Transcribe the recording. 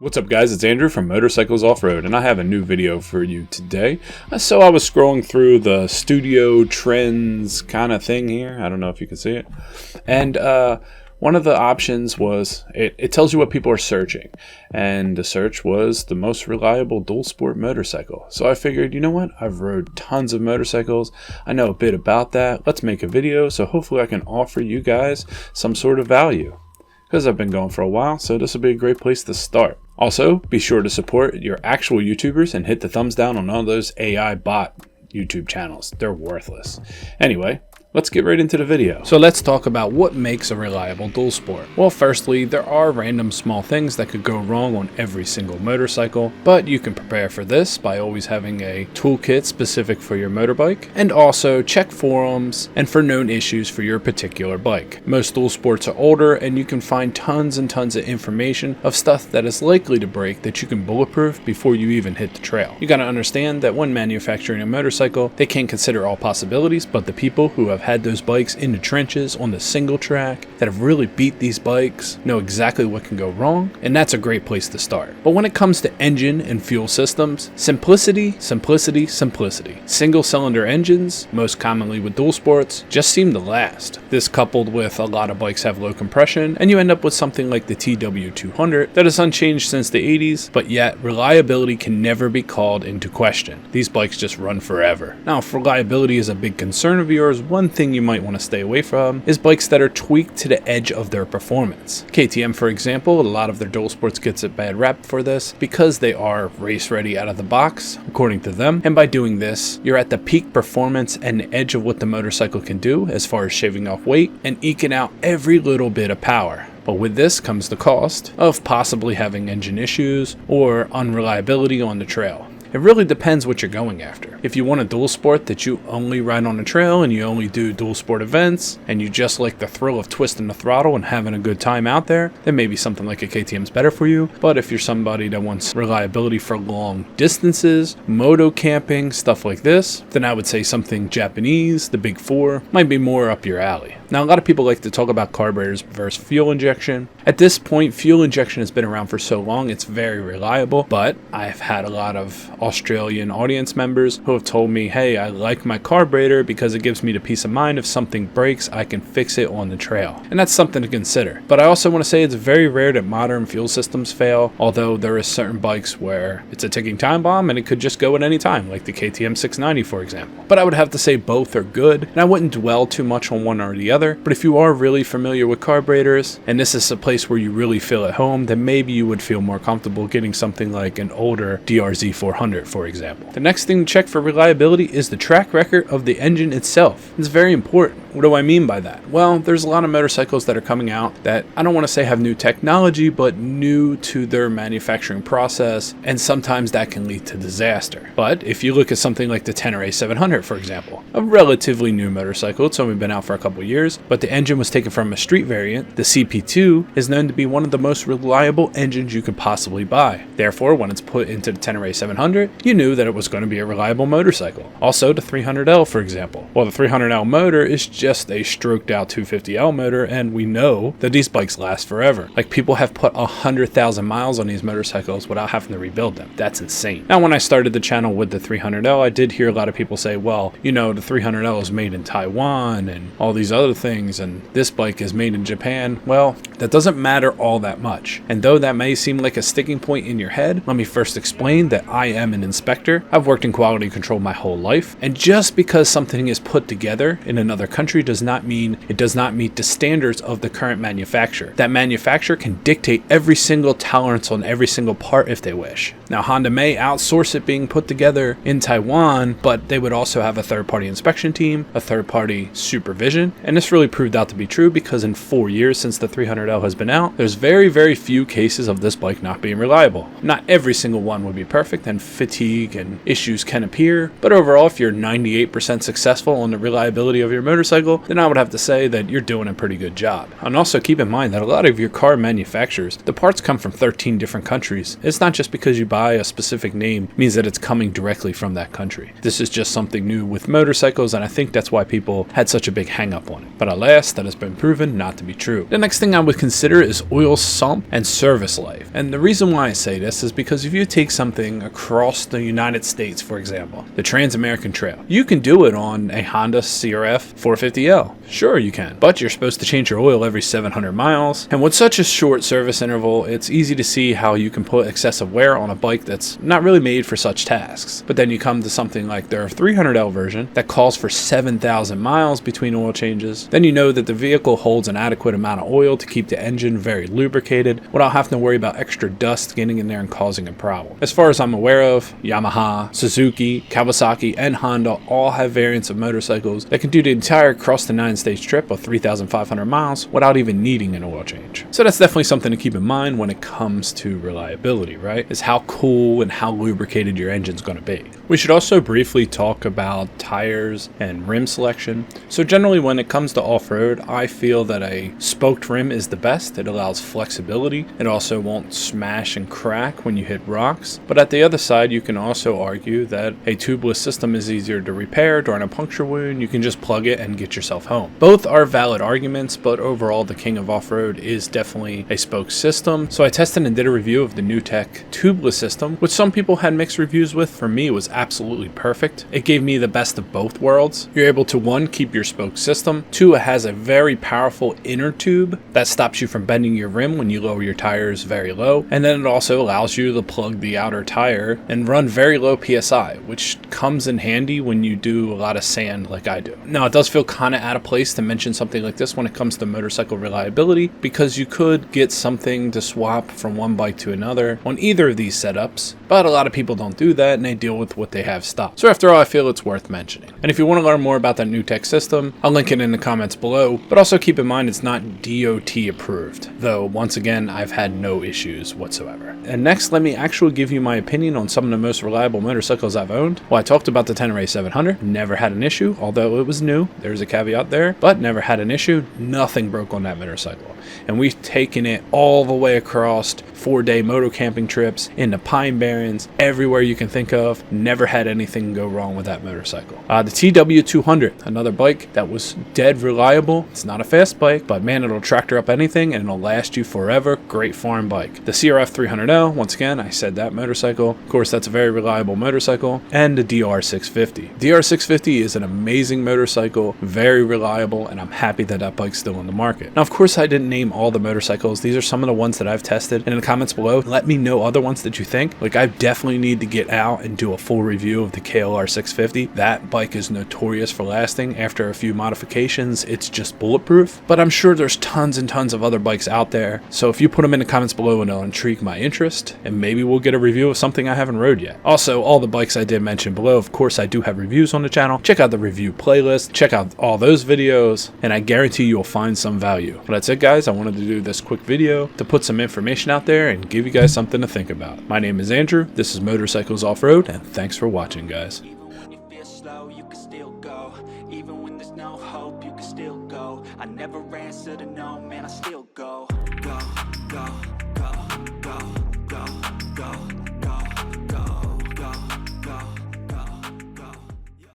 What's up guys, it's Andrew from Motorcycles Offroad, and I have a new video for you today. So I was scrolling through the studio trends kind of thing here. I don't know if you can see it. And one of the options was, it tells you what people are searching. And the search was the most reliable dual sport motorcycle. So I figured, you know what? I've rode tons of motorcycles. I know a bit about that. Let's make a video so hopefully I can offer you guys some sort of value. Because I've been going for a while, so this will be a great place to start. Also, be sure to support your actual YouTubers and hit the thumbs down on all those AI bot YouTube channels. They're worthless. Anyway, let's get right into the video. So let's talk about what makes a reliable dual sport. Well, firstly, there are random small things that could go wrong on every single motorcycle, but you can prepare for this by always having a toolkit specific for your motorbike, and also check forums and for known issues for your particular bike. Most dual sports are older, and you can find tons and tons of information of stuff that is likely to break that you can bulletproof before you even hit the trail. You gotta understand that when manufacturing a motorcycle, they can't consider all possibilities, but the people who have had those bikes in the trenches on the single track that have really beat these bikes know exactly what can go wrong, and that's a great place to start. But when it comes to engine and fuel systems, simplicity, simplicity, simplicity. Single cylinder engines, most commonly with dual sports, just seem to last. This coupled with a lot of bikes have low compression, and you end up with something like the TW200 that is unchanged since the 80s, but yet reliability can never be called into question. These bikes just run forever. Now, if reliability is a big concern of yours, one thing you might want to stay away from is bikes that are tweaked to the edge of their performance. KTM, for example, a lot of their dual sports gets a bad rap for this because they are race ready out of the box, according to them, and by doing this, you're at the peak performance and the edge of what the motorcycle can do as far as shaving off weight and eking out every little bit of power. But with this comes the cost of possibly having engine issues or unreliability on the trail. It really depends what you're going after. If you want a dual sport that you only ride on the trail and you only do dual sport events and you just like the thrill of twisting the throttle and having a good time out there, then maybe something like a KTM is better for you. But if you're somebody that wants reliability for long distances, moto camping, stuff like this, then I would say something Japanese, the Big Four, might be more up your alley. Now, a lot of people like to talk about carburetors versus fuel injection. At this point, fuel injection has been around for so long, it's very reliable, but I've had a lot of Australian audience members who have told me, hey, I like my carburetor because it gives me the peace of mind if something breaks, I can fix it on the trail. And that's something to consider. But I also want to say it's very rare that modern fuel systems fail, although there is certain bikes where it's a ticking time bomb and it could just go at any time, like the KTM 690, for example. But I would have to say both are good, and I wouldn't dwell too much on one or the other. But if you are really familiar with carburetors, and this is a place where you really feel at home, then maybe you would feel more comfortable getting something like an older DR650, for example. The next thing to check for reliability is the track record of the engine itself. It's very important. What do I mean by that? Well, there's a lot of motorcycles that are coming out that I don't want to say have new technology, but new to their manufacturing process, and sometimes that can lead to disaster. But if you look at something like the Tenere 700, for example, a relatively new motorcycle, it's only been out for a couple years, but the engine was taken from a street variant. The CP2 is known to be one of the most reliable engines you could possibly buy. Therefore, when it's put into the Tenere 700, you knew that it was going to be a reliable motorcycle. Also, the 300L, for example. Well, the 300L motor is just a stroked out 250L motor, and we know that these bikes last forever. Like, people have put 100,000 miles on these motorcycles without having to rebuild them. That's insane. Now, when I started the channel with the 300L, I did hear a lot of people say, well, you know, the 300L is made in Taiwan and all these other things, and this bike is made in Japan. Well, that doesn't matter all that much. And though that may seem like a sticking point in your head, let me first explain that I am an inspector. I've worked in quality control my whole life, and just because something is put together in another country does not mean it does not meet the standards of the current manufacturer. That manufacturer can dictate every single tolerance on every single part if they wish. Now, Honda may outsource it being put together in Taiwan, but they would also have a third-party inspection team, a third-party supervision, and this really proved out to be true because in 4 years since the 300L has been out, there's very, very few cases of this bike not being reliable. Not every single one would be perfect, and fatigue and issues can appear, but overall, if you're 98% successful on the reliability of your motorcycle, then I would have to say that you're doing a pretty good job. And also keep in mind that a lot of your car manufacturers, the parts come from 13 different countries. It's not just because you buy a specific name means that it's coming directly from that country. This is just something new with motorcycles, and I think that's why people had such a big hang up on it. but alas, that has been proven not to be true. The next thing I would consider is oil sump and service life. And the reason why I say this is because if you take something across the United States, for example, the Trans-American Trail, you can do it on a Honda CRF300L. Sure you can, but you're supposed to change your oil every 700 miles, and with such a short service interval, it's easy to see how you can put excessive wear on a bike that's not really made for such tasks. But then you come to something like their 300L version that calls for 7,000 miles between oil changes, then you know that the vehicle holds an adequate amount of oil to keep the engine very lubricated without having to worry about extra dust getting in there and causing a problem. As far as I'm aware of, Yamaha, Suzuki, Kawasaki, and Honda all have variants of motorcycles that can do the entire across the United States trip of 3,500 miles without even needing an oil change. So that's definitely something to keep in mind when it comes to reliability, right? Is how cool and how lubricated your engine's going to be. We should also briefly talk about tires and rim selection. So generally when it comes to off-road, I feel that a spoked rim is the best. It allows flexibility. It also won't smash and crack when you hit rocks. But at the other side, you can also argue that a tubeless system is easier to repair. During a puncture wound, you can just plug it and get yourself home. Both are valid arguments, but overall the king of off-road is definitely a spoke system. So I tested and did a review of the NewTek tubeless system, which some people had mixed reviews with. For me, it was absolutely perfect. It gave me the best of both worlds. You're able to, one, keep your spoke system. Two, it has a very powerful inner tube that stops you from bending your rim when you lower your tires very low. And then it also allows you to plug the outer tire and run very low PSI, which comes in handy when you do a lot of sand like I do. Now, it does feel kind of out of place to mention something like this when it comes to motorcycle reliability, because you could get something to swap from one bike to another on either of these setups, but a lot of people don't do that and they deal with what they have stocked. So after all, I feel it's worth mentioning. And if you want to learn more about that NewTek system, I'll link it in the comments below, but also keep in mind it's not DOT approved, though once again, I've had no issues whatsoever. And next, let me actually give you my opinion on some of the most reliable motorcycles I've owned. Well, I talked about the Tenere 700, never had an issue, although it was new, there's a caveat there, but never had an issue, nothing broke on that motorcycle. And we've taken it all the way across 4-day moto camping trips, into Pine Barrens, everywhere you can think of, never had anything go wrong with that motorcycle. The TW200, another bike that was dead reliable. It's not a fast bike, but man, it'll tractor up anything and it'll last you forever. Great farm bike. The CRF300L, once again, I said that motorcycle. Of course, that's a very reliable motorcycle. And the DR650. DR650 is an amazing motorcycle, very reliable, and I'm happy that that bike's still on the market. Now, of course, I didn't name all the motorcycles. These are some of the ones that I've tested. And in the comments below, let me know other ones that you think. Like, I definitely need to get out and do a full review of the KLR 650. That bike is notorious for lasting. After a few modifications, it's just bulletproof. But I'm sure there's tons and tons of other bikes out there. So if you put them in the comments below, it'll intrigue my interest, and maybe we'll get a review of something I haven't rode yet. Also, all the bikes I did mention below, of course, I do have reviews on the channel. Check out the review playlist, check out all those videos, and I guarantee you'll find some value. But that's it, guys. I wanted to do this quick video to put some information out there and give you guys something to think about. My name is Andrew. This is Motorcycles Off-Road, and thanks for watching, guys. I never answer to no, man, I still go.